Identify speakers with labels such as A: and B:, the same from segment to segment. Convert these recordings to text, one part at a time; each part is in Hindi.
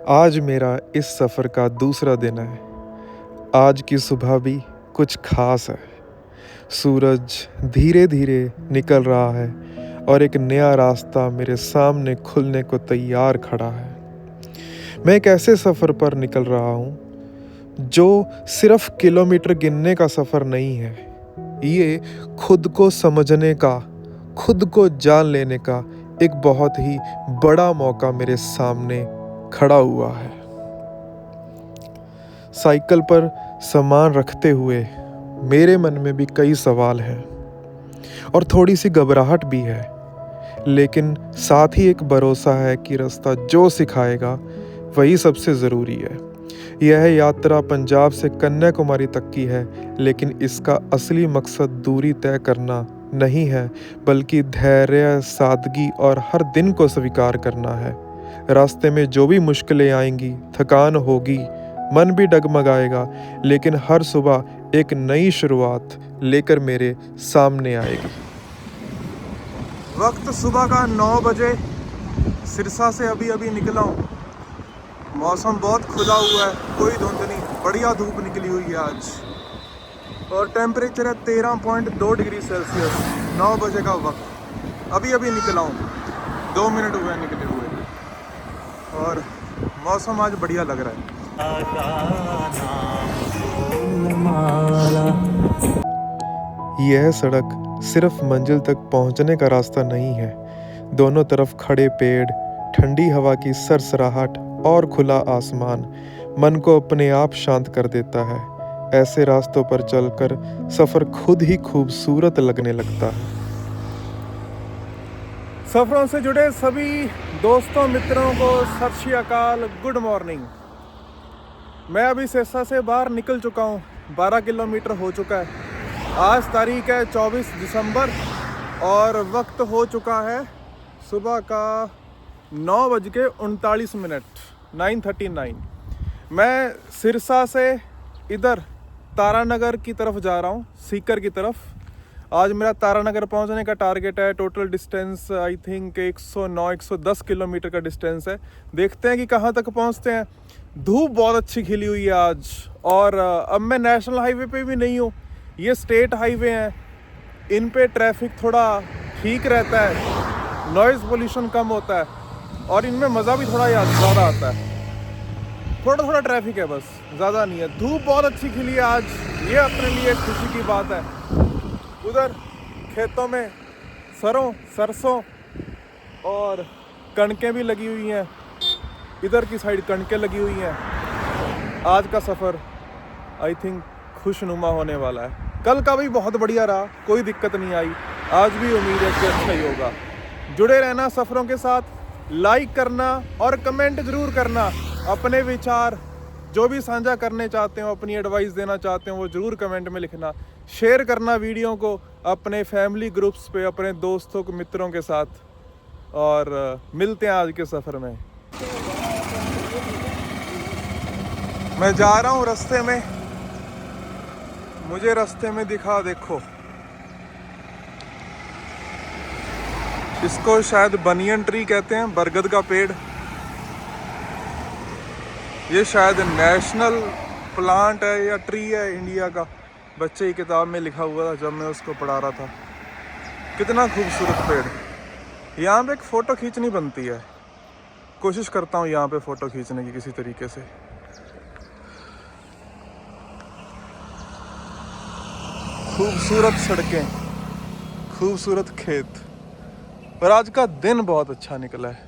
A: आज मेरा इस सफ़र का दूसरा दिन है। आज की सुबह भी कुछ ख़ास है। सूरज धीरे-धीरे निकल रहा है और एक नया रास्ता मेरे सामने खुलने को तैयार खड़ा है। मैं एक ऐसे सफ़र पर निकल रहा हूँ, जो सिर्फ़ किलोमीटर गिनने का सफ़र नहीं है। ये खुद को समझने का, खुद को जान लेने का एक बहुत ही बड़ा मौका मेरे सामने खड़ा हुआ है। साइकिल पर सामान रखते हुए मेरे मन में भी कई सवाल हैं और थोड़ी सी घबराहट भी है, लेकिन साथ ही एक भरोसा है कि रास्ता जो सिखाएगा वही सबसे ज़रूरी है। यह यात्रा पंजाब से कन्याकुमारी तक की है, लेकिन इसका असली मकसद दूरी तय करना नहीं है, बल्कि धैर्य, सादगी और हर दिन को स्वीकार करना है। रास्ते में जो भी मुश्किलें आएंगी, थकान होगी, मन भी डगमगाएगा, लेकिन हर सुबह एक नई शुरुआत लेकर मेरे सामने आएगी। वक्त सुबह का 9 बजे, सिरसा से अभी निकला हूँ। मौसम बहुत खुला हुआ है, कोई धुंध नहीं, बढ़िया धूप निकली हुई है आज और टेम्परेचर है 13.2 डिग्री सेल्सियस। 9 बजे का वक्त, अभी निकला हूँ, 2 मिनट हुए निकले हुए और मौसम आज बढ़िया लग रहा है। यह सड़क सिर्फ मंजिल तक पहुंचने का रास्ता नहीं है। दोनों तरफ खड़े पेड़, ठंडी हवा की सरसराहट और खुला आसमान मन को अपने आप शांत कर देता है। ऐसे रास्तों पर चलकर सफ़र खुद ही खूबसूरत लगने लगता है। सफ़रों से जुड़े सभी दोस्तों मित्रों को सत श्री अकाल, गुड मॉर्निंग। मैं अभी सिरसा से बाहर निकल चुका हूँ, 12 किलोमीटर हो चुका है। आज तारीख है 24 दिसंबर और वक्त हो चुका है सुबह का 9:39, 9:39। मैं सिरसा से इधर तारानगर की तरफ जा रहा हूँ, सीकर की तरफ। आज मेरा तारानगर पहुँचने का टारगेट है। Total distance I think 109-110 kilometre का डिस्टेंस है। देखते हैं कि कहाँ तक पहुँचते हैं। धूप बहुत अच्छी खिली हुई है आज और अब मैं नेशनल हाईवे पे भी नहीं हूँ, ये स्टेट हाईवे हैं। इन पे ट्रैफिक थोड़ा ठीक रहता है, नॉइज़ पोल्यूशन कम होता है और इनमें मज़ा भी थोड़ा ज़्यादा आता है। थोड़ा ट्रैफिक है, बस ज़्यादा नहीं है। धूप बहुत अच्छी खिली है आज, ये अपने लिए खुशी की बात है। उधर खेतों में सरसों और कणकें भी लगी हुई हैं, इधर की साइड कणकें लगी हुई हैं। आज का सफ़र आई थिंक खुशनुमा होने वाला है। कल का भी बहुत बढ़िया रहा, कोई दिक्कत नहीं आई। आज भी उम्मीद है कि अच्छा ही होगा। जुड़े रहना सफ़रों के साथ, लाइक करना और कमेंट ज़रूर करना। अपने विचार जो भी साझा करने चाहते हो, अपनी एडवाइस देना चाहते हो, वो ज़रूर कमेंट में लिखना। शेयर करना वीडियो को अपने फैमिली ग्रुप्स पे, अपने दोस्तों को, मित्रों के साथ। और मिलते हैं आज के सफ़र में। मैं जा रहा हूँ रास्ते में, मुझे रास्ते में दिखा, देखो, इसको शायद बनियन ट्री कहते हैं, बरगद का पेड़। ये शायद नेशनल प्लांट है या ट्री है इंडिया का। बच्चे की किताब में लिखा हुआ था जब मैं उसको पढ़ा रहा था। कितना खूबसूरत पेड़। यहाँ पे एक फ़ोटो खींचनी बनती है, कोशिश करता हूँ यहाँ पे फ़ोटो खींचने की किसी तरीके से। खूबसूरत सड़कें, खूबसूरत खेत और आज का दिन बहुत अच्छा निकला है।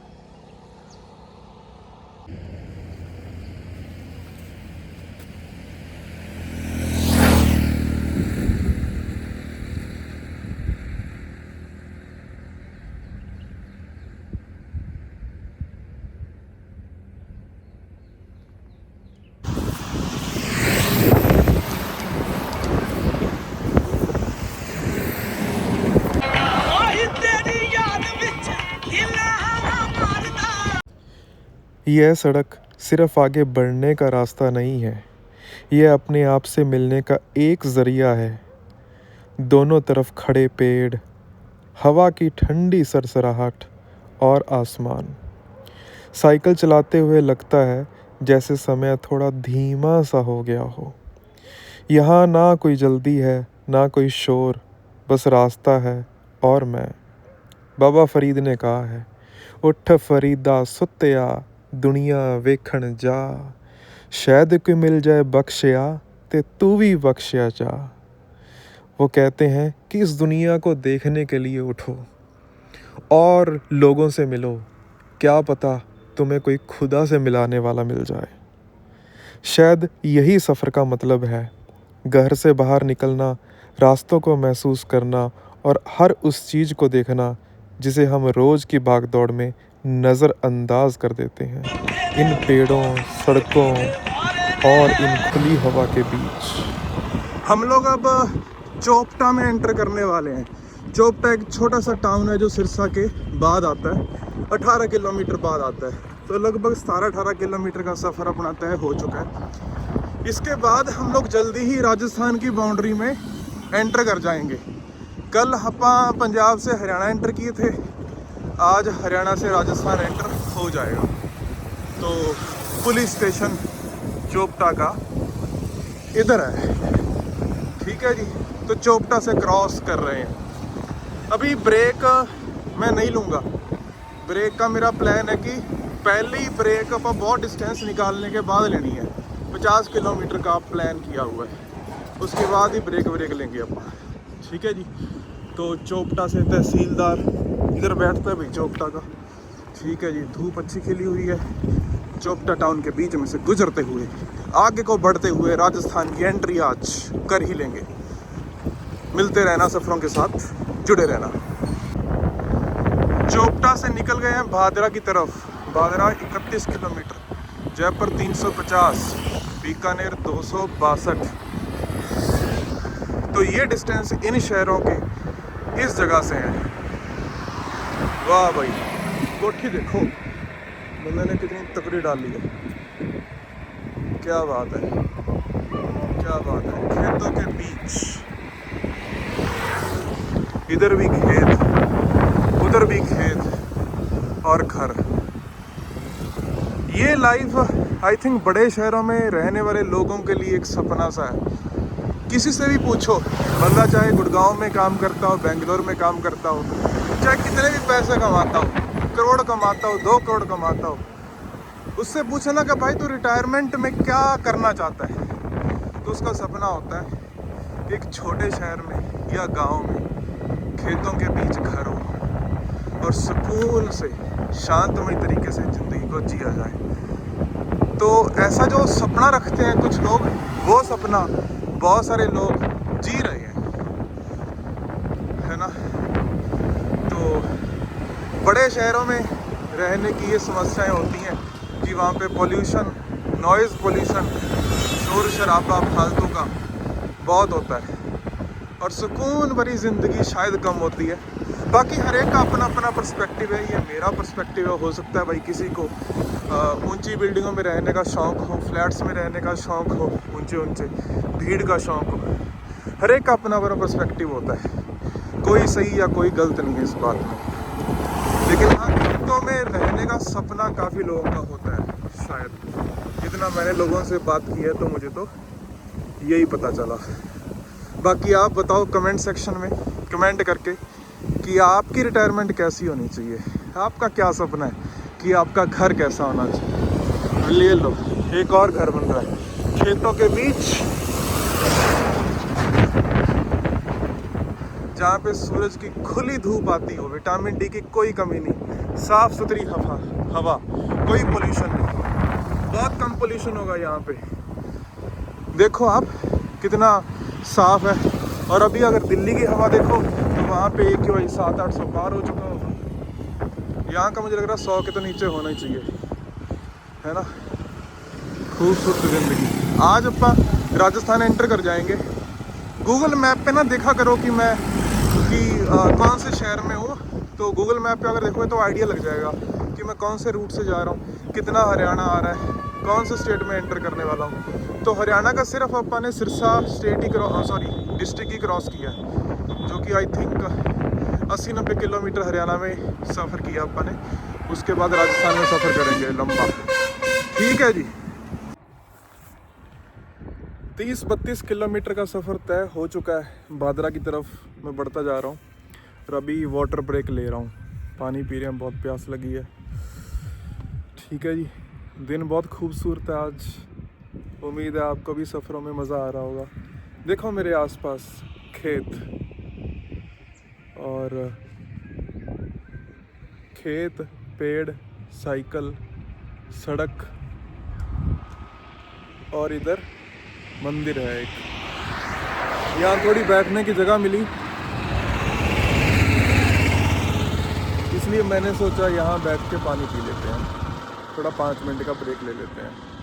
A: यह सड़क सिर्फ आगे बढ़ने का रास्ता नहीं है, यह अपने आप से मिलने का एक ज़रिया है। दोनों तरफ खड़े पेड़, हवा की ठंडी सरसराहट और आसमान साइकिल चलाते हुए लगता है जैसे समय थोड़ा धीमा सा हो गया हो। यहाँ ना कोई जल्दी है, ना कोई शोर, बस रास्ता है और मैं। बाबा फरीद ने कहा है, उठ फरीदा सुत्तिया, दुनिया वेखण जा, शायद कोई मिल जाए बख्शिया ते तू भी बख्शिया जा। वो कहते हैं कि इस दुनिया को देखने के लिए उठो और लोगों से मिलो, क्या पता तुम्हें कोई खुदा से मिलाने वाला मिल जाए। शायद यही सफ़र का मतलब है, घर से बाहर निकलना, रास्तों को महसूस करना और हर उस चीज़ को देखना जिसे हम रोज़ की भागदौड़ में नज़रअंदाज कर देते हैं, इन पेड़ों, सड़कों और इन खुली हवा के बीच। हम लोग अब चोपटा में एंटर करने वाले हैं। चोपटा एक छोटा सा टाउन है जो सिरसा के बाद आता है, 18 किलोमीटर बाद आता है। तो लगभग 17-18 किलोमीटर का सफ़र अपना तय हो चुका है। इसके बाद हम लोग जल्दी ही राजस्थान की बाउंड्री में एंटर कर जाएंगे। कल हम पंजाब से हरियाणा एंटर किए थे, आज हरियाणा से राजस्थान एंटर हो जाएगा। तो पुलिस स्टेशन चोपटा का इधर है, ठीक है जी। तो चोपटा से क्रॉस कर रहे हैं। अभी ब्रेक मैं नहीं लूँगा। ब्रेक का मेरा प्लान है कि पहली ब्रेक अपन बहुत डिस्टेंस निकालने के बाद लेनी है। 50 किलोमीटर का प्लान किया हुआ है, उसके बाद ही ब्रेक लेंगे अपन, ठीक है जी। तो चोपटा से तहसीलदार इधर बैठता है भाई चोपटा का, ठीक है जी। धूप अच्छी खिली हुई है। चोपटा टाउन के बीच में से गुजरते हुए आगे को बढ़ते हुए राजस्थान की एंट्री आज कर ही लेंगे। मिलते रहना, सफरों के साथ जुड़े रहना। चोपटा से निकल गए हैं भादरा की तरफ। भादरा 31 किलोमीटर, जयपुर 350, बीकानेर 262। तो ये डिस्टेंस इन शहरों के इस जगह से है। वाह भाई, कोठी देखो बंदे ने कितनी तकड़ी डाली है, क्या बात है, क्या बात है। खेतों के बीच, इधर भी खेत, उधर भी खेत और घर। ये लाइफ आई थिंक बड़े शहरों में रहने वाले लोगों के लिए एक सपना सा है। किसी से भी पूछो, बंदा चाहे गुड़गांव में काम करता हो, बेंगलोर में काम करता हो, चाहे कितने भी पैसे कमाता हो, करोड़ कमाता हो, 2 करोड़ कमाता हो, उससे पूछो ना कि भाई तू रिटायरमेंट में क्या करना चाहता है, तो उसका सपना होता है एक छोटे शहर में या गांव में खेतों के बीच घर हो और सुकून से शांतमय तरीके से ज़िंदगी को जिया जाए। तो ऐसा जो सपना रखते हैं कुछ लोग, वो सपना बहुत सारे लोग जी रहे हैं, है ना। तो बड़े शहरों में रहने की ये समस्याएं होती हैं कि वहाँ पे पोल्यूशन, नॉइज़ पोल्यूशन, शोर शराबा फालतू का बहुत होता है और सुकून भरी ज़िंदगी शायद कम होती है। बाकी हर एक का अपना अपना पर्सपेक्टिव है। ये मेरा पर्सपेक्टिव है, हो सकता है भाई किसी को ऊंची बिल्डिंगों में रहने का शौक़ हो, फ्लैट्स में रहने का शौक़ हो, ऊंचे भीड़ का शौक़ हो। हर एक का अपना अपना पर्सपेक्टिव होता है, कोई सही या कोई गलत नहीं है इस बात में। लेकिन हाँ, खेतों में रहने का सपना काफ़ी लोगों का होता है शायद। जितना मैंने लोगों से बात की है तो मुझे तो यही पता चला। बाकी आप बताओ कमेंट सेक्शन में कमेंट करके कि आपकी रिटायरमेंट कैसी होनी चाहिए, आपका क्या सपना है कि आपका घर कैसा होना चाहिए। ले लो, एक और घर बन रहा है खेतों के बीच, जहाँ पे सूरज की खुली धूप आती हो, विटामिन डी की कोई कमी नहीं, साफ़ सुथरी हवा, कोई पोल्यूशन नहीं, बहुत कम पोल्यूशन होगा यहाँ पे। देखो आप कितना साफ़ है। और अभी अगर दिल्ली की हवा देखो तो वहाँ पे एक वही 700-800 पार हो चुका होगा। यहाँ का मुझे लग रहा है 100 के तो नीचे होना ही चाहिए, है ना। खूबसूरत ज़िंदगी। आज अपन राजस्थान एंटर कर जाएंगे। गूगल मैप पे ना देखा करो कि मैं कौन से शहर में हूँ, तो गूगल मैप पे अगर देखोगे तो आइडिया लग जाएगा कि मैं कौन से रूट से जा रहा हूँ, कितना हरियाणा आ रहा है, कौन से स्टेट में एंटर करने वाला हूँ। तो हरियाणा का सिर्फ अपन ने सिरसा डिस्ट्रिक्ट ही क्रॉस किया है, जो कि आई थिंक 80-90 किलोमीटर हरियाणा में सफ़र किया अपन ने। उसके बाद राजस्थान में सफ़र करेंगे लंबा। ठीक है जी। 30-32 किलोमीटर का सफ़र तय हो चुका है। भादरा की तरफ मैं बढ़ता जा रहा हूँ और अभी वाटर ब्रेक ले रहा हूँ, पानी पी रहे हैं, बहुत प्यास लगी है। ठीक है जी। दिन बहुत खूबसूरत है आज। उम्मीद है आपको भी सफ़रों में मज़ा आ रहा होगा। देखो मेरे आसपास खेत और खेत, पेड़, साइकिल, सड़क और इधर मंदिर है एक। यहाँ थोड़ी बैठने की जगह मिली, इसलिए मैंने सोचा यहाँ बैठ के पानी पी लेते हैं, थोड़ा 5 मिनट का ब्रेक ले लेते हैं।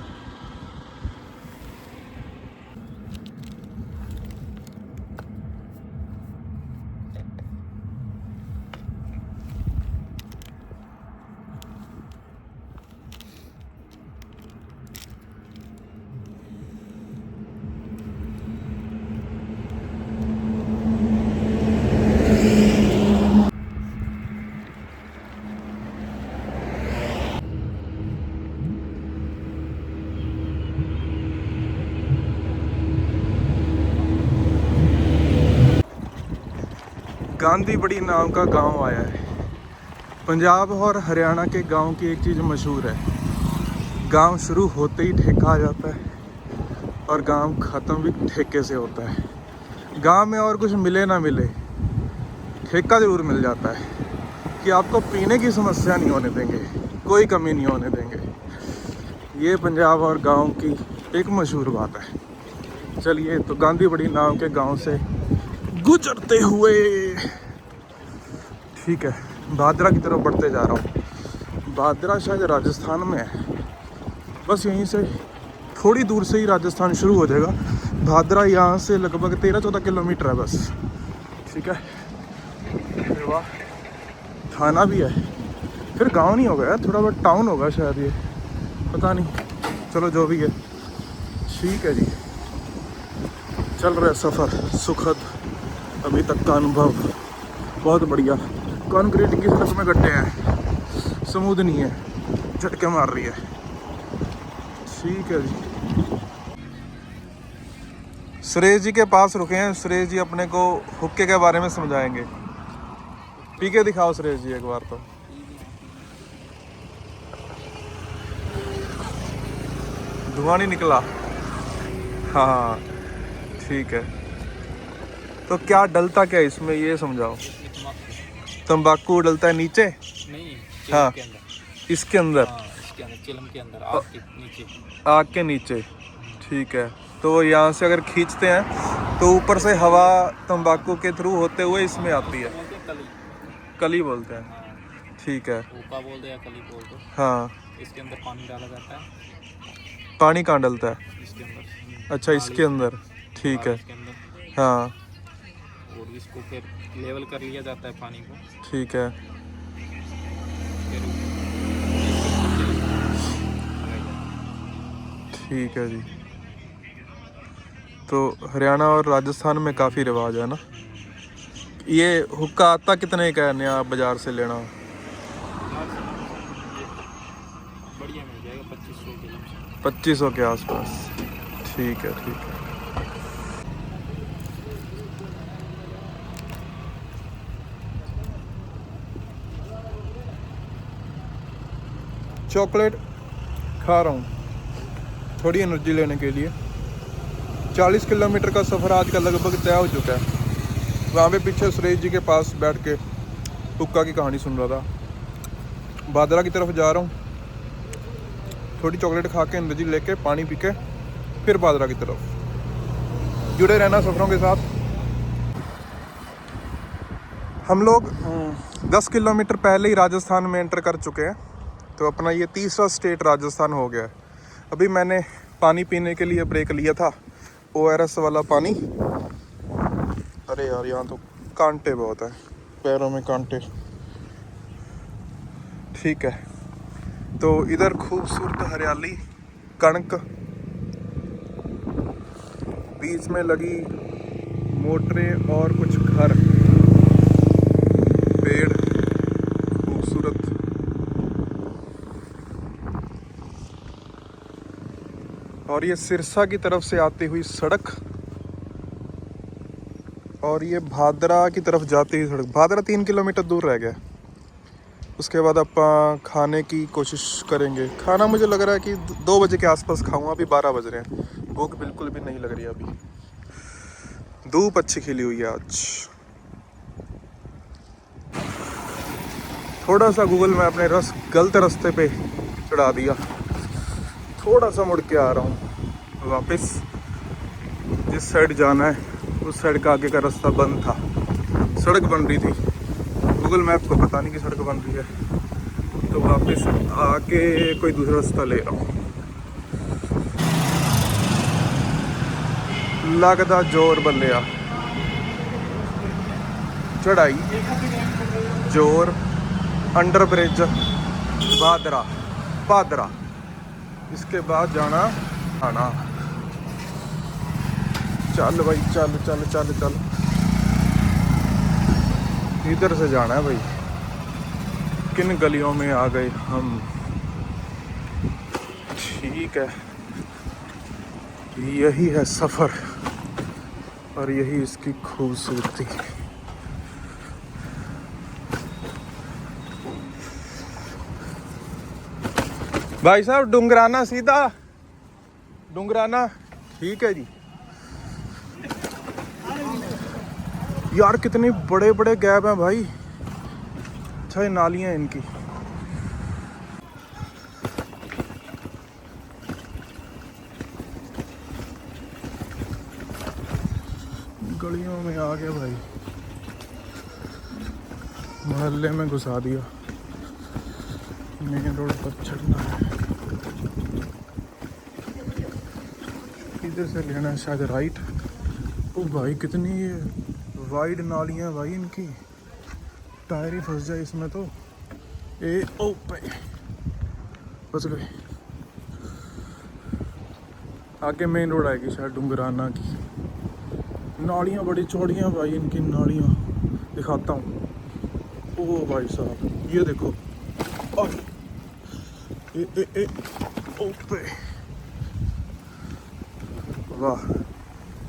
A: गांधी बड़ी नाम का गांव आया है। पंजाब और हरियाणा के गांव की एक चीज़ मशहूर है, गांव शुरू होते ही ठेका आ जाता है और गांव ख़त्म भी ठेके से होता है। गांव में और कुछ मिले ना मिले, ठेका ज़रूर मिल जाता है कि आपको पीने की समस्या नहीं होने देंगे, कोई कमी नहीं होने देंगे। ये पंजाब और गांव की एक मशहूर बात है। चलिए तो गांधी बड़ी नाम के गांव से गुजरते हुए ठीक है भादरा की तरफ बढ़ते जा रहा हूँ। भादरा शायद राजस्थान में है, बस यहीं से थोड़ी दूर से ही राजस्थान शुरू हो जाएगा। भादरा यहाँ से लगभग 13-14 किलोमीटर है बस। ठीक है। अरे वाह, थाना भी है, फिर गांव नहीं होगा यार, थोड़ा बहुत टाउन होगा शायद, ये पता नहीं। चलो जो भी है ठीक है जी। चल रहा है सफ़र सुखद, अभी तक का अनुभव बहुत बढ़िया। कंक्रीट की सड़क में गड्ढे हैं, स्मूथ नहीं है, झटके मार रही है। ठीक है जी। सुरेश जी के पास रुके हैं, सुरेश जी अपने को हुक्के के बारे में समझाएंगे। पी के दिखाओ सुरेश जी एक बार तो। धुआं नहीं निकला? हाँ ठीक है। तो क्या डलता क्या इसमें, ये समझाओ। तंबाकू डलता है नीचे?
B: नहीं,
A: हाँ
B: के अंदर।
A: इसके अंदर?
B: हाँ, इसके अंदर, चिलम के अंदर, आग के नीचे।
A: आग के नीचे, ठीक है। तो यहाँ से अगर खींचते हैं तो ऊपर से हवा तंबाकू के थ्रू होते हुए इसमें आती है।
B: कली,
A: कली बोलते हैं।
B: हाँ,
A: ठीक है।
B: हुक्का बोल दो या कली बोल दो।
A: हाँ।
B: इसके अंदर पानी डाला जाता है।
A: पानी कहाँ डलता है?
B: इसके अंदर।
A: अच्छा इसके अंदर, ठीक है।
B: इसके अंदर,
A: हाँ
B: और इसको फिर लेवल कर लिया जाता है पानी को।
A: ठीक है।
B: फिर
A: ठीक है जी। तो हरियाणा और राजस्थान में काफ़ी रिवाज है ना। ये हुक्का आता कितने का है नया बाज़ार से लेना?
B: बढ़िया मिल जाएगा 2500 के लमसम।
A: 2500 के आसपास। ठीक है ठीक है। चॉकलेट खा रहा हूँ थोड़ी एनर्जी लेने के लिए। 40 किलोमीटर का सफ़र आज का लगभग तय हो चुका है। वहाँ पे पीछे सुरेश जी के पास बैठ के हुक्का की कहानी सुन रहा था। भादरा की तरफ जा रहा हूँ, थोड़ी चॉकलेट खा के एनर्जी लेके पानी पी के फिर भादरा की तरफ। जुड़े रहना सफ़रों के साथ। हम लोग 10 किलोमीटर पहले ही राजस्थान में एंटर कर चुके हैं, तो अपना ये तीसरा स्टेट राजस्थान हो गया है। अभी मैंने पानी पीने के लिए ब्रेक लिया था, ORS वाला पानी। अरे यार यहाँ तो कांटे बहुत हैं, पैरों में कांटे। ठीक है, तो इधर खूबसूरत हरियाली, कणक, बीच में लगी मोटरें और कुछ घर, पेड़, खूबसूरत और ये सिरसा की तरफ से आती हुई सड़क, और ये भादरा की तरफ जाती हुई सड़क। भादरा 3 किलोमीटर दूर रह गया। उसके बाद अपन खाने की कोशिश करेंगे। खाना मुझे लग रहा है कि 2 बजे के आसपास खाऊंगा। अभी 12 बज रहे हैं। भूख बिल्कुल भी नहीं लग रही है अभी। धूप अच्छी खिली हुई है आज। थोड़ा सा गूगल मैप ने गलत रास्ते पे चढ़ा दिया। थोड़ा सा मुड़ के आ रहा हूँ वापस। जिस साइड जाना है उस साइड का आगे का रास्ता बंद था। सड़क बन रही थी। गूगल मैप को पता नहीं कि सड़क बन रही है, तो वापस आके कोई दूसरा रास्ता ले रहा हूँ। लगदा जोर बल्लिया। चढ़ाई जोर, अंडर ब्रिज, भादरा। इसके बाद जाना आना। चल भाई चल चल चल चल। इधर से जाना है भाई। किन गलियों में आ गए हम। ठीक है, यही है सफ़र और यही इसकी खूबसूरती। भाई साहब डुंगराना सीधा, डुंगराना। ठीक है जी। यार कितने बड़े बड़े गैप हैं भाई। अच्छा ये नालियाँ हैं इनकी। गलियों में आ गया भाई। मोहल्ले में घुसा दिया। मेन रोड पर चढ़ना है। इधर से लेना है शायद राइट। ओ भाई कितनी वाइड नालियाँ भाई इनकी। टायर ही फंस जाए इसमें तो। ओ भाई फंस गए। आगे मेन रोड आएगी शायद डुंगराना की। नालियाँ बड़ी चौड़ियाँ भाई इनकी नालियाँ। दिखाता हूँ। ओ भाई साहब ये देखो। ओपे वाह,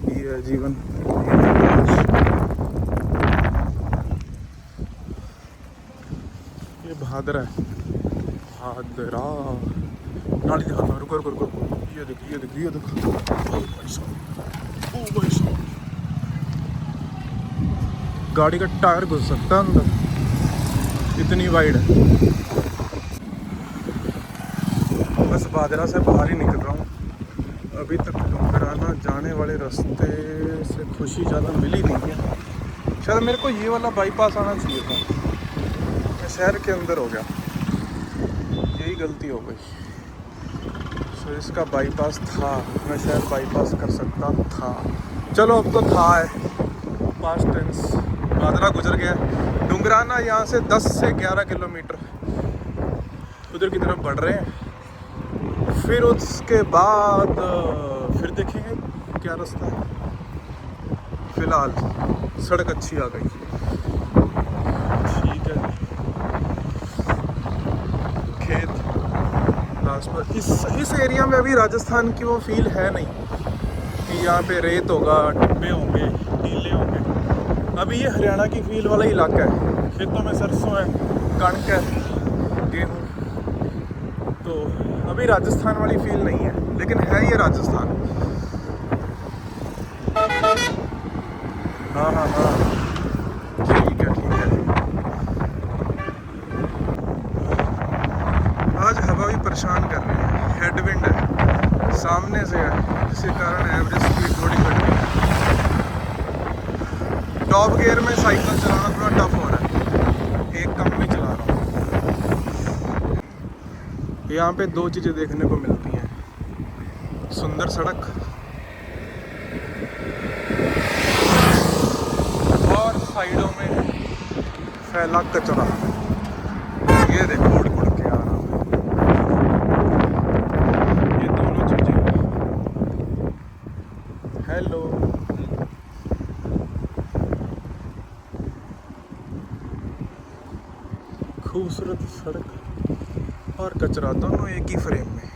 A: ये है जीवन। ये भादरा है। भादरा नाली दिखाता हूँ। रुको रुको रुको। ये देखो ये देखो ये देखो। ओ भाई साहब, ओ भाई साहब। गाड़ी का टायर घुस सकता है अंदर, इतनी वाइड है। बस भादरा से बाहर ही निकल रहा हूँ। अभी तक डुंगराना जाने वाले रास्ते से खुशी ज़्यादा मिली नहीं है। शायद मेरे को ये वाला बाईपास आना चाहिए था। मैं शहर के अंदर हो गया, यही गलती हो गई। सो इसका बाईपास था, मैं शायद बाईपास कर सकता था। चलो अब तो था है। Past tense. भादरा गुजर गया। डुंगराना यहाँ से 10 से 11 किलोमीटर उधर की तरफ बढ़ रहे हैं। फिर उसके बाद फिर देखेंगे क्या रास्ता है। फिलहाल सड़क अच्छी आ गई। ठीक है। खेत आसपास इस एरिया में अभी राजस्थान की वो फील है नहीं कि यहाँ पे रेत होगा, टिब्बे होंगे, टीले होंगे। अभी ये हरियाणा की फील वाला इलाका है। खेतों में सरसों है, कणक है, गेहूँ। तो अभी राजस्थान वाली फील नहीं है, लेकिन है ये राजस्थान। हाँ हाँ हाँ ठीक है ठीक है। आज हवा भी परेशान कर रही है। हेडविंड है, सामने से है, जिसके कारण एवरेज स्पीड थोड़ी घट गई है। टॉप गियर में साइकिल चलाना थोड़ा टफ हो रहा है। एक कम में चला रहा हूँ। यहाँ पे 2 चीज़ें देखने को मिलती हैं। सुंदर सड़क और साइडों में फैला कचरा। ये देखो उड़ उड़ के आ रहा है। ये दोनों चीज़ें। हेलो। खूबसूरत सड़क और कचरा दोनों एक ही फ्रेम में।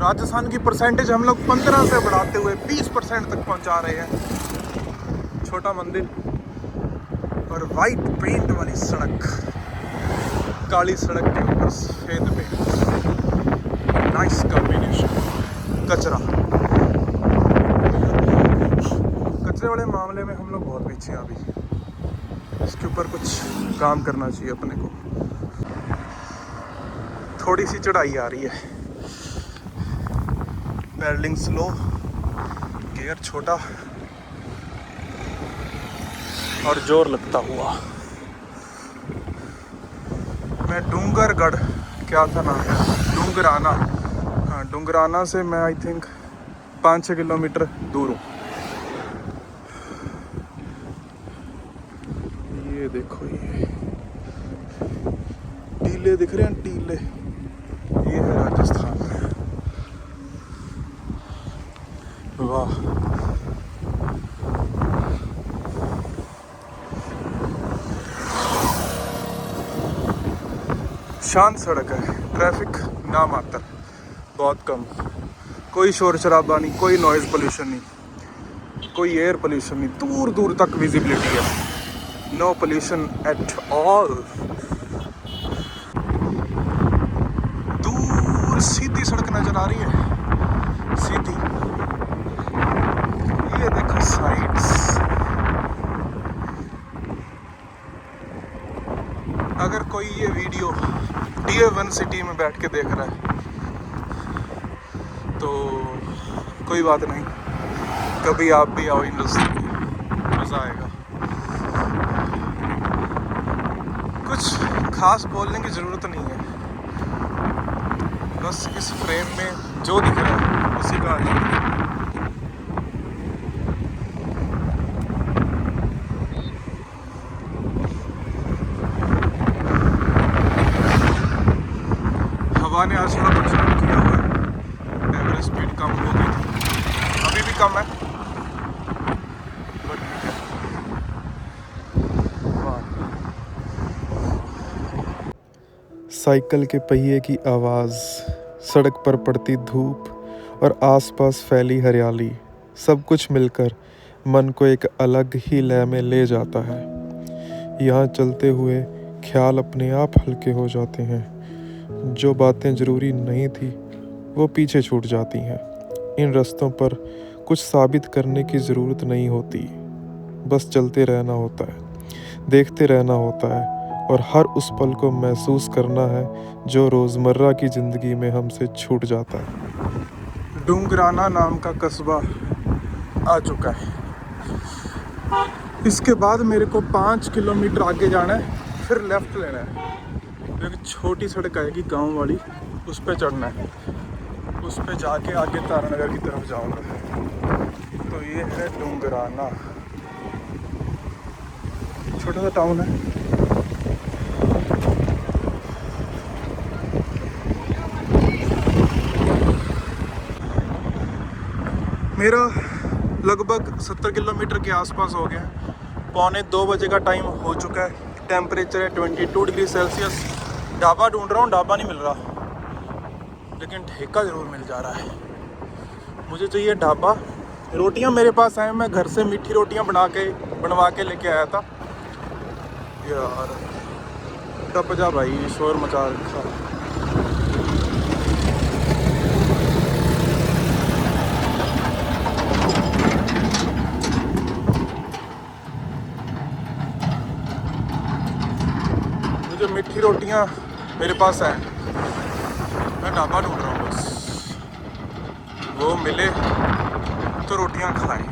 A: राजस्थान की परसेंटेज हम लोग 15 से बढ़ाते हुए 20% तक पहुंचा रहे हैं। छोटा मंदिर और वाइट पेंट वाली सड़क, काली सड़क के ऊपर सफेद पेंट, नाइस कॉम्बिनेशन। कचरा, कचरे वाले मामले में हम लोग बहुत पीछे हैं अभी। इसके ऊपर कुछ काम करना चाहिए अपने को। थोड़ी सी चढ़ाई आ रही है, पैडलिंग स्लो, गियर छोटा और जोर लगता हुआ। मैं डूंगरगढ़, क्या था नाम है, डूंगराना, हाँ डूंगराना से मैं आई थिंक 5-6 किलोमीटर दूर हूँ। ये देखो, ये टीले दिख रहे हैं, टीले, ये है राजस्थान। वाह, शांत सड़क है, ट्रैफिक ना मात्र, बहुत कम, कोई शोर शराबा नहीं, कोई नॉइज़ पोल्यूशन नहीं, कोई एयर पोल्यूशन नहीं, दूर दूर तक विजिबिलिटी है, नो पोल्यूशन एट ऑल। दूर सीधी सड़क नजर आ रही है, सीधी। ये देखो साइड्स। अगर कोई ये वीडियो Tier 1 सिटी में बैठ के देख रहा है तो कोई बात नहीं, कभी आप भी आओ इन रास्ते में, मज़ा आएगा। कुछ खास बोलने की ज़रूरत नहीं है, बस इस फ्रेम में जो दिख रहा है उसी का आनंद। हवा ने आज थोड़ा परेशान किया हुआ है, एवरेज स्पीड कम हो गई थी, अभी भी कम है, बट साइकिल के पहिए की आवाज़, सड़क पर पड़ती धूप और आसपास फैली हरियाली, सब कुछ मिलकर मन को एक अलग ही लय में ले जाता है। यहाँ चलते हुए ख्याल अपने आप हल्के हो जाते हैं, जो बातें ज़रूरी नहीं थी वो पीछे छूट जाती हैं। इन रास्तों पर कुछ साबित करने की ज़रूरत नहीं होती, बस चलते रहना होता है, देखते रहना होता है और हर उस पल को महसूस करना है जो रोज़मर्रा की ज़िंदगी में हमसे छूट जाता है। डूंगराना नाम का कस्बा आ चुका है। इसके बाद मेरे को 5 किलोमीटर आगे जाना है, फिर लेफ़्ट लेना है, एक छोटी सड़क आएगी गांव वाली, उस पर चढ़ना है, उस पर जाके आगे तारानगर की तरफ जाऊंगा। तो ये है डूंगराना, छोटा सा टाउन है। मेरा लगभग 70 किलोमीटर के आसपास हो गया, 1:45 बजे का टाइम हो चुका है, टेम्परेचर है 22 डिग्री सेल्सियस। ढाबा ढूंढ रहा हूँ, ढाबा नहीं मिल रहा, लेकिन ठेका ज़रूर मिल जा रहा है। मुझे चाहिए ढाबा। रोटियां मेरे पास हैं, मैं घर से मीठी रोटियां बनवा के लेके आया था। यार टप जा भाई, शोर मचा रखा। मुझे मीठी रोटियां मेरे पास हैं, मैं ढाबा ढूंढ रहा हूँ, बस वो मिले तो रोटियां खाएं।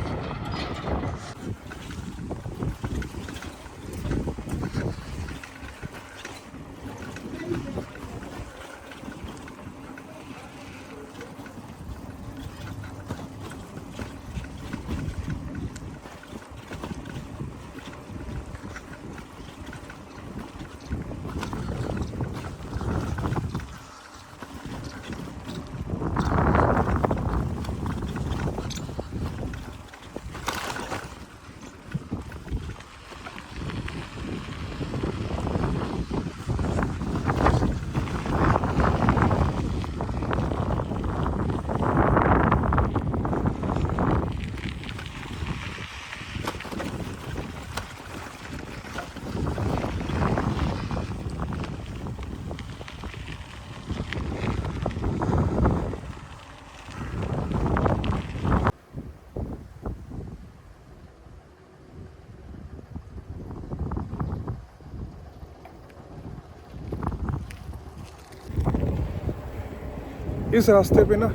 A: इस रास्ते पे ना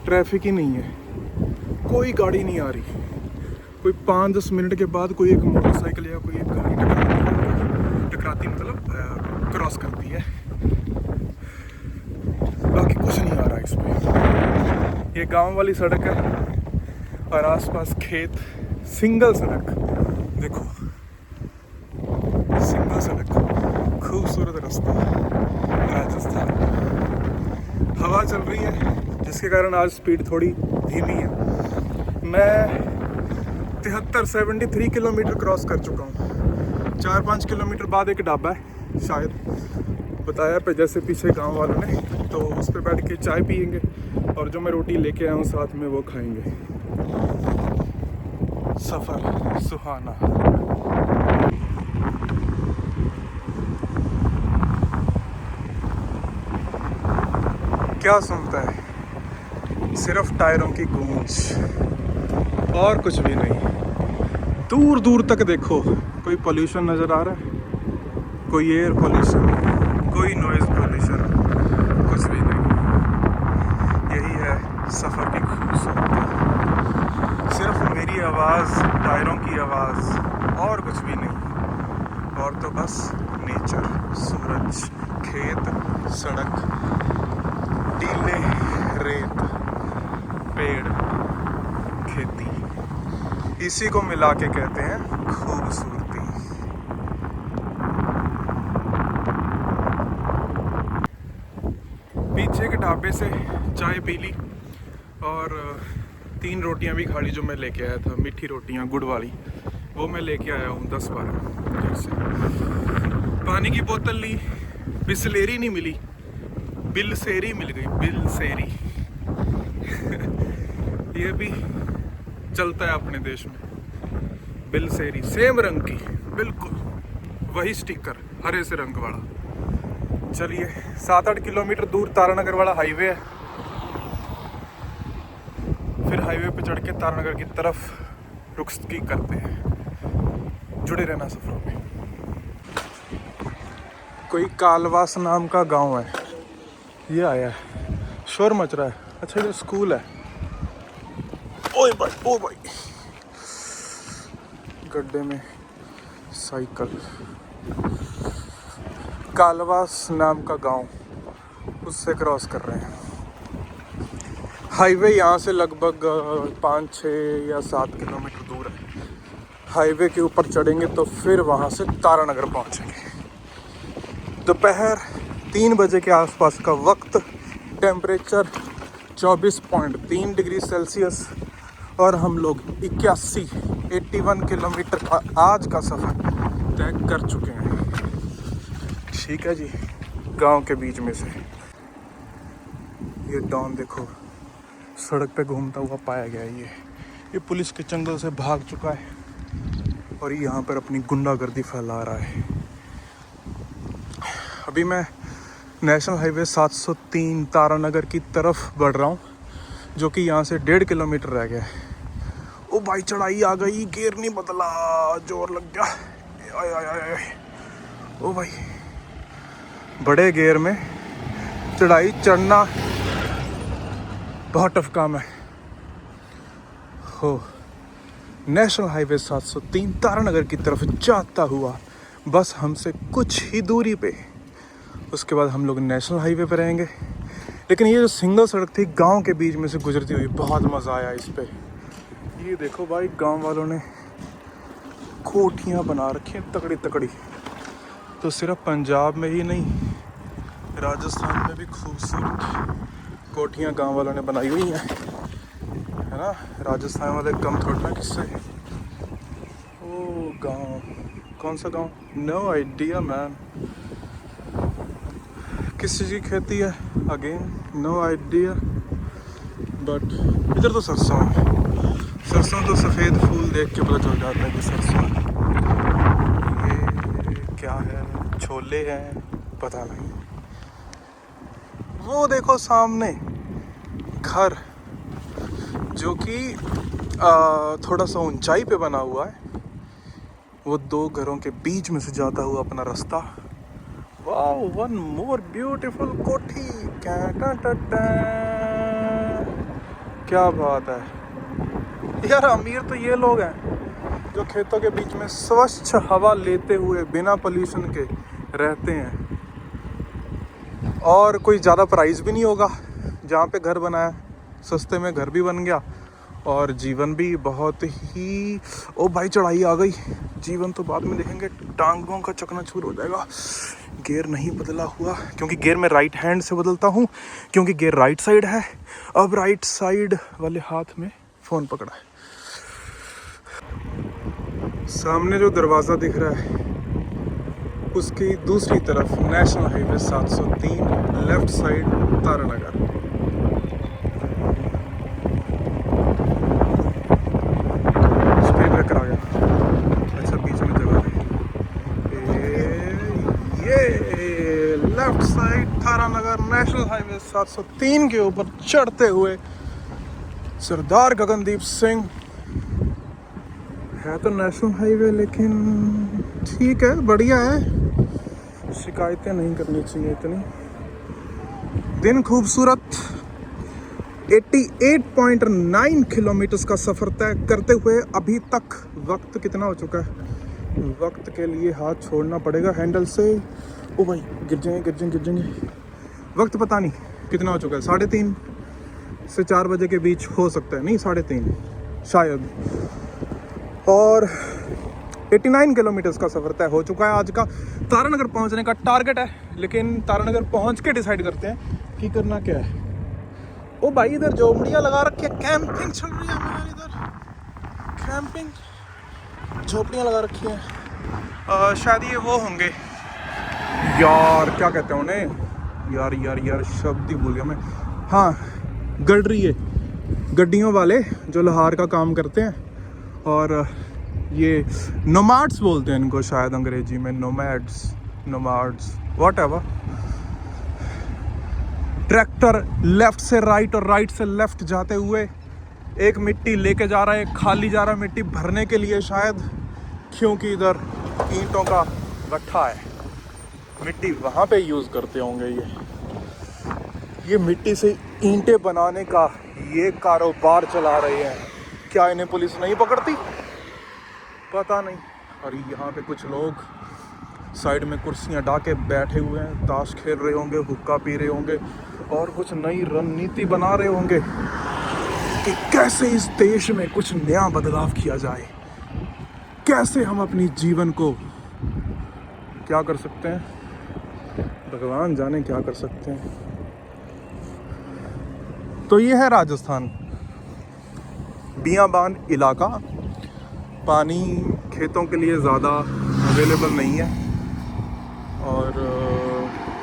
A: ट्रैफिक ही नहीं है, कोई गाड़ी नहीं आ रही। कोई 5-10 मिनट के बाद कोई एक मोटरसाइकिल या कोई एक गाड़ी टकराती मतलब क्रॉस करती है, बाकी कुछ नहीं आ रहा इस पे। ये गांव वाली सड़क है और आसपास खेत, सिंगल सड़क, देखो सिंगल सड़क, खूबसूरत रास्ता राजस्थान। हवा चल रही है जिसके कारण आज स्पीड थोड़ी धीमी है। मैं 73 किलोमीटर क्रॉस कर चुका हूँ। 4-5 किलोमीटर बाद एक ढाबा है शायद, बताया पे जैसे पीछे गांव वालों ने, तो उस पर बैठ के चाय पियेंगे और जो मैं रोटी लेके आया हूँ साथ में वो खाएंगे। सफ़र सुहाना। क्या सुनता है? सिर्फ टायरों की गूंज और कुछ भी नहीं। दूर दूर तक देखो, कोई पोल्यूशन नज़र आ रहा है? कोई एयर पोल्यूशन, कोई नॉइज़ पोल्यूशन, कुछ भी नहीं। यही है सफ़र की खूबसूरती। सिर्फ मेरी आवाज़, टायरों की आवाज़, और कुछ भी नहीं। और तो बस नेचर, सूरज, खेत, सड़क, टीले, रेत, पेड़, खेती, इसी को मिला के कहते हैं खूबसूरती। पीछे के ढाबे से चाय पी ली और 3 रोटियां भी खा ली जो मैं लेके आया था, मीठी रोटियां गुड़ वाली, वो मैं लेके आया हूँ 10-12 जैसे। पानी की बोतल ली, बिसलेरी नहीं मिली, बिलसेरी मिल गई, बिलसेरी। ये भी चलता है अपने देश में, बिलसेरी, सेम रंग की, बिल्कुल वही स्टिकर, हरे से रंग वाला। चलिए 7-8 किलोमीटर दूर तारानगर वाला हाईवे है, फिर हाईवे पे चढ़ के तारानगर की तरफ रुखसती करते हैं। जुड़े रहना सफरों में। कोई कालवास नाम का गांव है, ये आया है, शोर मच रहा है। अच्छा ये स्कूल है। ओए भाई, ओ भाई, गड्ढे में साइकिल। कालवास नाम का गांव, उससे क्रॉस कर रहे हैं हाईवे। यहाँ से लगभग 5-6 या 7 किलोमीटर दूर है। हाईवे के ऊपर चढ़ेंगे तो फिर वहाँ से तारानगर पहुँचेंगे। दोपहर 3 बजे के आसपास का वक्त, टेम्परेचर 24.3 डिग्री सेल्सियस और हम लोग 81 किलोमीटर का आज का सफ़र तय कर चुके हैं। ठीक है जी, गांव के बीच में से ये डॉन देखो सड़क पे घूमता हुआ पाया गया है। ये पुलिस के चंगल से भाग चुका है और यहाँ पर अपनी गुंडागर्दी फैला रहा है। अभी मैं नेशनल हाईवे 703 तारानगर की तरफ बढ़ रहा हूँ, जो कि यहाँ से 1.5 किलोमीटर रह गया है। ओ भाई चढ़ाई आ गई, गियर नहीं बदला, जोर लग गया। आय आय आय आय। ओ भाई बड़े गियर में चढ़ाई चढ़ना बहुत टफ काम है। हो नेशनल हाईवे 703 तारानगर की तरफ जाता हुआ बस हमसे कुछ ही दूरी पे, उसके बाद हम लोग नेशनल हाईवे पे रहेंगे। लेकिन ये जो सिंगल सड़क थी गांव के बीच में से गुजरती हुई, बहुत मज़ा आया इस पे। ये देखो भाई, गांव वालों ने कोठियाँ बना रखी हैं तकड़ी तकड़ी। तो सिर्फ पंजाब में ही नहीं, राजस्थान में भी खूबसूरत कोठियाँ गांव वालों ने बनाई हुई हैं, है ना। राजस्थान वाले कम थोड़ा ना किससे। ओ गांव, कौन सा गांव? No idea man. किस चीज़ की खेती है? Again no idea. बट इधर तो सरसों है। सरसों तो सफ़ेद फूल देख के पता चल जाता है कि सरसों है। ये क्या है? छोले हैं, पता नहीं। वो देखो सामने घर, जो कि थोड़ा सा ऊंचाई पे बना हुआ है। वो 2 घरों के बीच में से जाता हुआ अपना रास्ता। वाह, वन मोर ब्यूटीफुल कोठी। क्या बात है यार। अमीर तो ये लोग हैं जो खेतों के बीच में स्वच्छ हवा लेते हुए बिना पोल्यूशन के रहते हैं, और कोई ज़्यादा प्राइस भी नहीं होगा। जहाँ पे घर बनाया सस्ते में घर भी बन गया, और जीवन भी बहुत ही, ओ भाई चढ़ाई आ गई। जीवन तो बाद में देखेंगे, टांगों का चकनाचूर हो जाएगा। गियर नहीं बदला हुआ, क्योंकि गियर मैं राइट हैंड से बदलता हूँ, क्योंकि गियर राइट साइड है। अब राइट साइड वाले हाथ में फ़ोन पकड़ा है। सामने जो दरवाज़ा दिख रहा है उसकी दूसरी तरफ national highway 703, left side Taranagar. Speed breaker आ गया, अच्छा बीच में जगह है। ये left side Taranagar national highway 703 के ऊपर चढ़ते हुए सरदार गगनदीप सिंह। है तो नेशनल हाईवे, लेकिन ठीक है, बढ़िया है। शिकायतें नहीं करनी चाहिए इतनी। दिन खूबसूरत। 88.9 किलोमीटर का सफ़र तय करते हुए अभी तक वक्त कितना हो चुका है? वक्त के लिए हाथ छोड़ना पड़ेगा हैंडल से। ओ भाई गिर जाएंगे। वक्त पता नहीं कितना हो चुका है, 3:30 से 4 बजे के बीच हो सकता है, नहीं 3:30 शायद। और 89 किलोमीटर का सफ़र तय हो चुका है आज का। तारानगर पहुंचने का टारगेट है, लेकिन तारानगर पहुंच के डिसाइड करते हैं कि करना क्या है। ओ भाई इधर झोपड़ियाँ लगा रखी है, कैंपिंग चल रही है हमारे इधर। कैंपिंग झोपड़ियाँ लगा रखी हैं। शायद ये वो होंगे यार, क्या कहते हैं उन्हें, यार शब्द ही भूल गया मैं। हाँ, गडरिए, गड्डियों वाले जो लोहार का काम करते हैं। और ये नोमाड्स बोलते हैं इनको शायद अंग्रेजी में, नोमाड्स व्हाट एवर। ट्रैक्टर लेफ्ट से राइट और राइट से लेफ्ट जाते हुए एक मिट्टी लेके जा रहा है, एक खाली जा रहा है मिट्टी भरने के लिए शायद, क्योंकि इधर ईंटों का गट्ठा है। मिट्टी वहाँ पे यूज़ करते होंगे। ये मिट्टी से ईंटें बनाने का ये कारोबार चला रहे हैं। क्या इन्हें पुलिस नहीं पकड़ती? पता नहीं। और यहाँ पे कुछ लोग साइड में कुर्सियाँ डाके बैठे हुए हैं, ताश खेल रहे होंगे, हुक्का पी रहे होंगे, और कुछ नई रणनीति बना रहे होंगे कि कैसे इस देश में कुछ नया बदलाव किया जाए, कैसे हम अपनी जीवन को क्या कर सकते हैं, भगवान जाने क्या कर सकते हैं। तो ये है राजस्थान, बियाबान इलाका। पानी खेतों के लिए ज़्यादा अवेलेबल नहीं है, और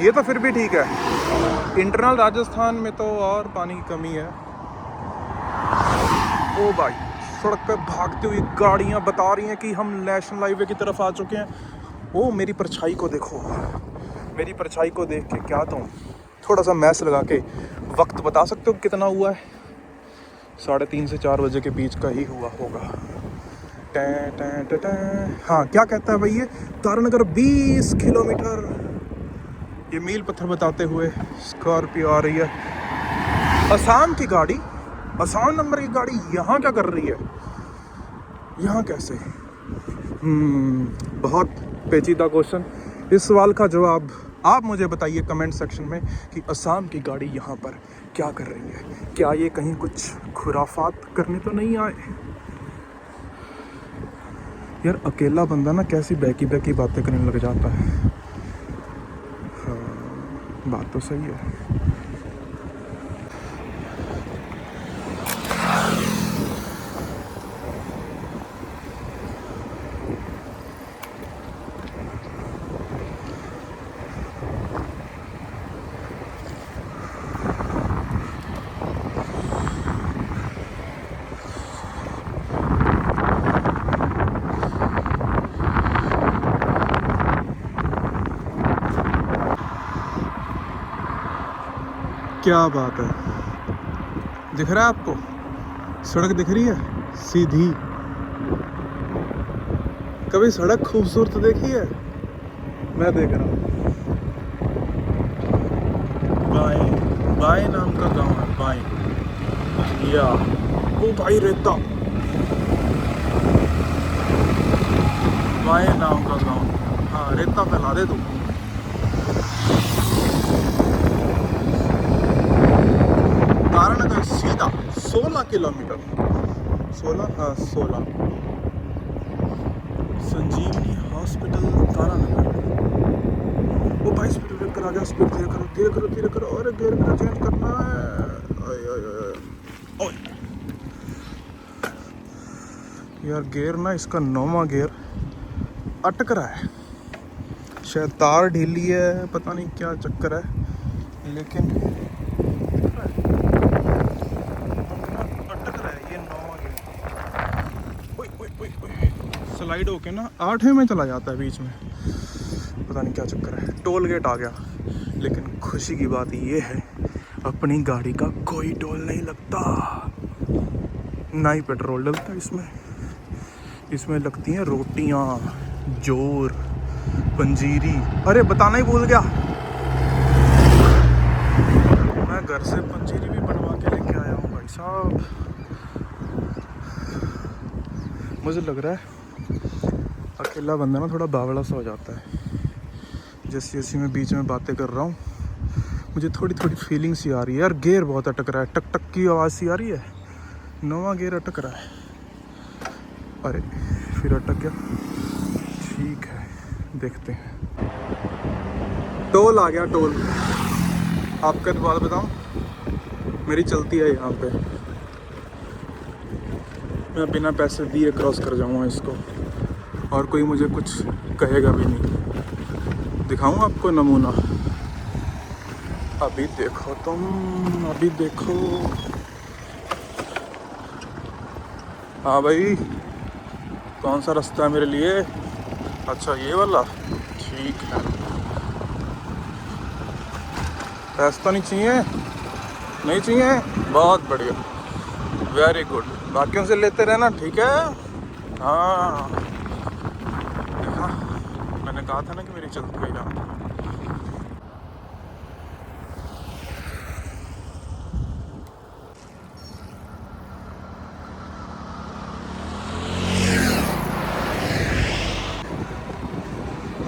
A: ये तो फिर भी ठीक है। इंटरनल राजस्थान में तो और पानी की कमी है। ओ भाई सड़क पे भागती हुई गाड़ियाँ बता रही हैं कि हम नेशनल हाईवे की तरफ आ चुके हैं। ओ मेरी परछाई को देखो, मेरी परछाई को देख के क्या तुम थोड़ा सा मैस लगा के वक्त बता सकते हो कितना हुआ है? 3:30 से 4 बजे के बीच का ही हुआ होगा। हाँ, क्या कहता है भाई ये? तारानगर 20 किलोमीटर। ये मील पत्थर बताते हुए स्कॉर्पियो आ रही है। असम की गाड़ी, असम नंबर की गाड़ी यहाँ क्या कर रही है? यहाँ कैसे? बहुत पेचीदा क्वेश्चन। इस सवाल का जवाब आप मुझे बताइए कमेंट सेक्शन में कि असम की गाड़ी यहाँ पर क्या कर रही है। क्या ये कहीं कुछ खुराफात करने तो नहीं आए? यार अकेला बंदा ना कैसी बैकी बातें करने लग जाता है। हाँ, बात तो सही है। क्या बात है, दिख रहा है आपको? सड़क दिख रही है सीधी। कभी सड़क खूबसूरत देखी है? मैं देख रहा हूँ। बाएं बाय नाम का गांव है, बाय। या ओ भाई रेता, बाय नाम का गांव। हाँ रेता फैला दे तू। तारानगर सीधा 16 किलोमीटर, 16, हाँ 16। संजीवनी हॉस्पिटल तारानगर। वो भाई स्पीड ब्रेक करा गया, स्पीड धीरे करो धीरे करो धीरे करो, और गियर का चेंज करना है। ओए यार गियर ना, इसका 9वां गियर अटक रहा है, शायद तार ढीली है, पता नहीं क्या चक्कर है, लेकिन अटक रहा है ये 9वां गियर। ओए ओए ओए ओए, स्लाइड होके ना 8वें में चला जाता है बीच में, पता नहीं क्या चक्कर है। टोल गेट आ गया, लेकिन खुशी की बात ये है अपनी गाड़ी का कोई टोल नहीं लगता, ना ही पेट्रोल डलता इसमें। इसमें लगती हैं रोटियां, जोर, पंजीरी। अरे बताना ही भूल गया, मैं घर से पंजीरी भी बनवा के लेके आया हूँ भाई साहब। मुझे लग रहा है अकेला बंदा ना थोड़ा बावड़ा सा हो जाता है। जैसे जैसे मैं बीच में बातें कर रहा हूँ मुझे थोड़ी थोड़ी फीलिंग सी आ रही है। यार गियर बहुत अटक रहा है, टक टक की आवाज़ सी आ रही है, 9वां गियर अटक रहा है। अरे फिर अटक गया, ठीक है देखते हैं। टोल आ गया, टोल। आपका एक बात बताऊं, मेरी चलती है यहाँ पे, मैं बिना पैसे दिए क्रॉस कर जाऊँगा इसको, और कोई मुझे कुछ कहेगा भी नहीं। दिखाऊं आपको नमूना, अभी देखो तुम, अभी देखो। हाँ भाई, कौन सा रास्ता है मेरे लिए? अच्छा ये वाला, ठीक है। पैसे तो नहीं चाहिए? नहीं चाहिए, बहुत बढ़िया, वेरी गुड। बाकियों से लेते रहना, ठीक है। हाँ देखा, मैंने कहा था ना कि मेरी चलती है यहाँ।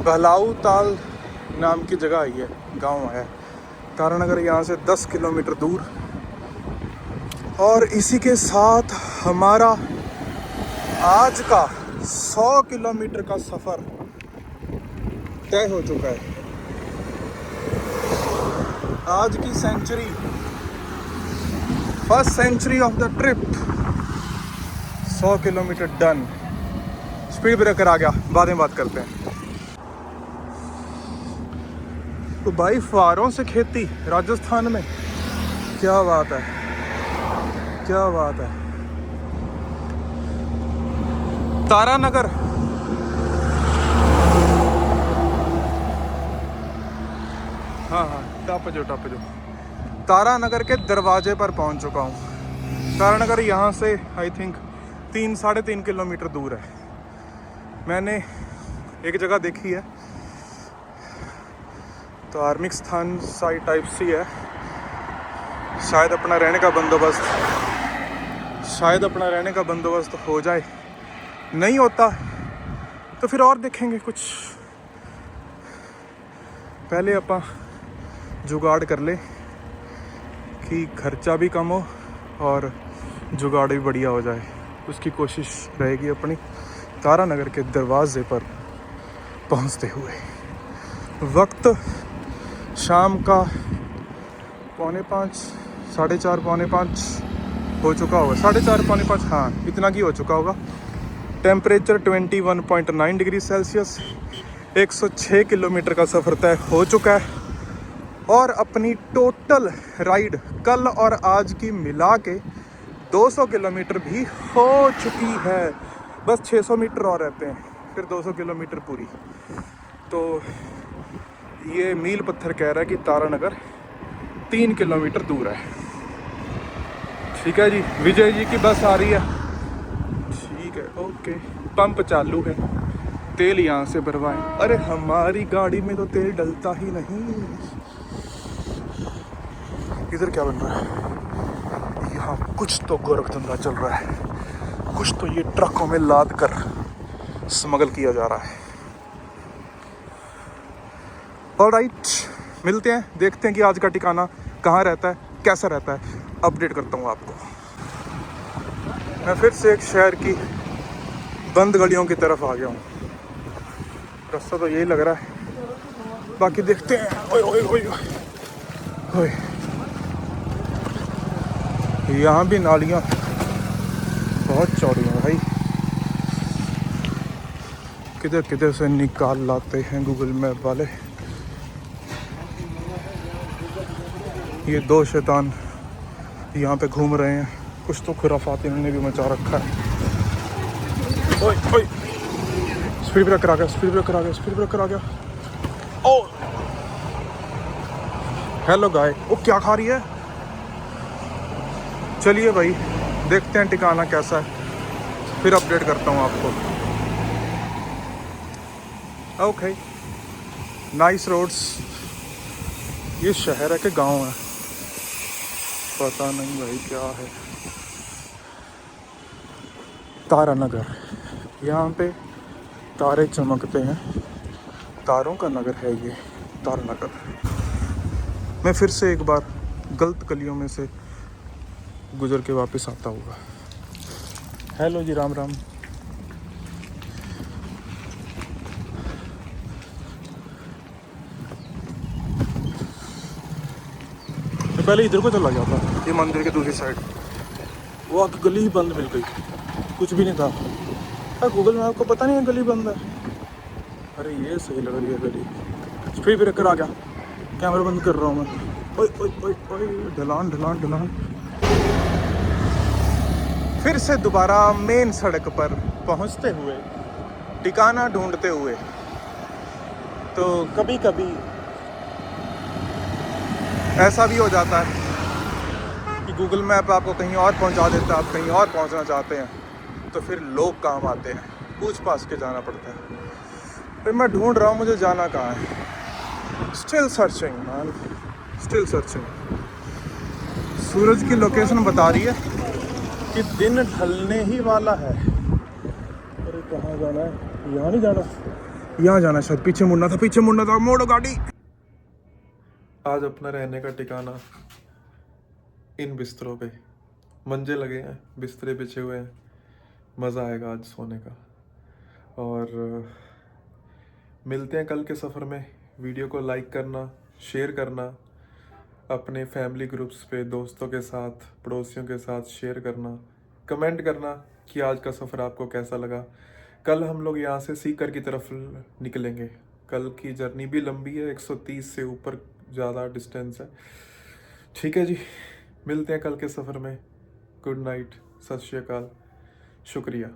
A: भलाऊ ताल नाम की जगह आई है, गांव है तारानगर, यहाँ से 10 किलोमीटर दूर। और इसी के साथ हमारा आज का 100 किलोमीटर का सफ़र तय हो चुका है। आज की century, first century of the trip, 100 kilometre done. Speed breaker आ गया, बाद में बात करते हैं। तो भाई फुहारों से खेती राजस्थान में, क्या बात है, क्या बात है। तारानगर, हाँ टप जो तारानगर के दरवाजे पर पहुंच चुका हूँ। तारानगर यहाँ से आई थिंक 3-3.5 किलोमीटर दूर है। मैंने एक जगह देखी है, धार्मिक स्थान साइट टाइप सी है, शायद अपना रहने का बंदोबस्त हो जाए, नहीं होता तो फिर और देखेंगे कुछ। पहले अपा जुगाड़ कर ले कि खर्चा भी कम हो और जुगाड़ भी बढ़िया हो जाए, उसकी कोशिश रहेगी अपनी। तारानगर के दरवाजे पर पहुंचते हुए वक्त शाम का 4:45, 4:30, 4:45 हो चुका होगा, 4:30, 4:45, हाँ इतना की हो चुका होगा। टेम्परेचर 21.9 डिग्री सेल्सियस, 106 किलोमीटर का सफ़र तय हो चुका है। और अपनी टोटल राइड कल और आज की मिला के 200 किलोमीटर भी हो चुकी है। बस 600 मीटर और रहते हैं, फिर 200 किलोमीटर पूरी। तो ये मील पत्थर कह रहा है कि तारानगर 3 किलोमीटर दूर है। ठीक है जी, विजय जी की बस आ रही है, ठीक है ओके। पंप चालू है, तेल यहाँ से भरवाएं। अरे हमारी गाड़ी में तो तेल डलता ही नहीं, इधर क्या बन रहा है? यहाँ कुछ तो गोरख धंधा चल रहा है, कुछ तो ये ट्रकों में लाद कर स्मगल किया जा रहा है। ऑलराइट, मिलते हैं, देखते हैं कि आज का ठिकाना कहाँ रहता है, कैसा रहता है, अपडेट करता हूँ आपको। मैं फिर से एक शहर की बंद गलियों की तरफ आ गया हूँ। रास्ता तो यही लग रहा है, बाकी देखते हैं। ओए ओए ओए ओए, यहाँ भी नालियाँ बहुत चौड़ी हैं भाई, किधर किधर से निकाल लाते हैं गूगल मैप वाले। ये दो शैतान यहाँ पे घूम रहे हैं, कुछ तो खुराफात इन्होंने भी मचा रखा है। ओए ओए, स्पीड ब्रेकर आ गया, स्पीड ब्रेकर आ गया, स्पीड ब्रेकर आ गया। ओ हेलो गाय, वो क्या खा रही है? चलिए भाई, देखते हैं ठिकाना कैसा है, फिर अपडेट करता हूँ आपको। Okay, nice roads. ये शहर है कि गांव है, पता नहीं भाई क्या है। तारा नगर, यहाँ पे तारे चमकते हैं, तारों का नगर है ये तारा नगर। मैं फिर से एक बार गलत गलियों में से गुजर के वापस आता होगा। हेलो जी, राम राम। मैं पहले इधर को चला गया था, ये मंदिर के दूसरी साइड, वो आगे गली ही बंद मिल गई, कुछ भी नहीं था। अरे गूगल मैप को पता नहीं है गली बंद है। अरे ये सही लग रही है गली। स्पीड ब्रेकर आ गया, कैमरा बंद कर रहा हूँ मैं। ओए ओए ओए ओए, ढलान ढलान ढलान। फिर से दोबारा मेन सड़क पर पहुंचते हुए, ठिकाना ढूंढते हुए। तो कभी कभी ऐसा भी हो जाता है कि गूगल मैप आपको कहीं और पहुंचा देता है, आप कहीं और पहुंचना चाहते हैं, तो फिर लोग काम आते हैं, पूछ पाछ के जाना पड़ता है। फिर मैं ढूंढ रहा हूँ मुझे जाना कहाँ है। Still searching man, still searching. सूरज की लोकेशन बता रही है कि दिन ढलने ही वाला है। अरे कहाँ जाना है? यहाँ नहीं जाना, यहाँ जाना शायद। पीछे मुड़ना था, पीछे मुड़ना था, मोड़ो गाड़ी। आज अपना रहने का ठिकाना इन बिस्तरों पे, मंजे लगे हैं, बिस्तरे बिछे हुए हैं, मज़ा आएगा आज सोने का। और मिलते हैं कल के सफ़र में। वीडियो को लाइक करना, शेयर करना, अपने फैमिली ग्रुप्स पे दोस्तों के साथ, पड़ोसियों के साथ शेयर करना, कमेंट करना कि आज का सफ़र आपको कैसा लगा। कल हम लोग यहाँ से सीकर की तरफ निकलेंगे। कल की जर्नी भी लंबी है, 130 से ऊपर ज़्यादा डिस्टेंस है। ठीक है जी, मिलते हैं कल के सफ़र में। गुड नाइट, सत श्री अकाल, शुक्रिया।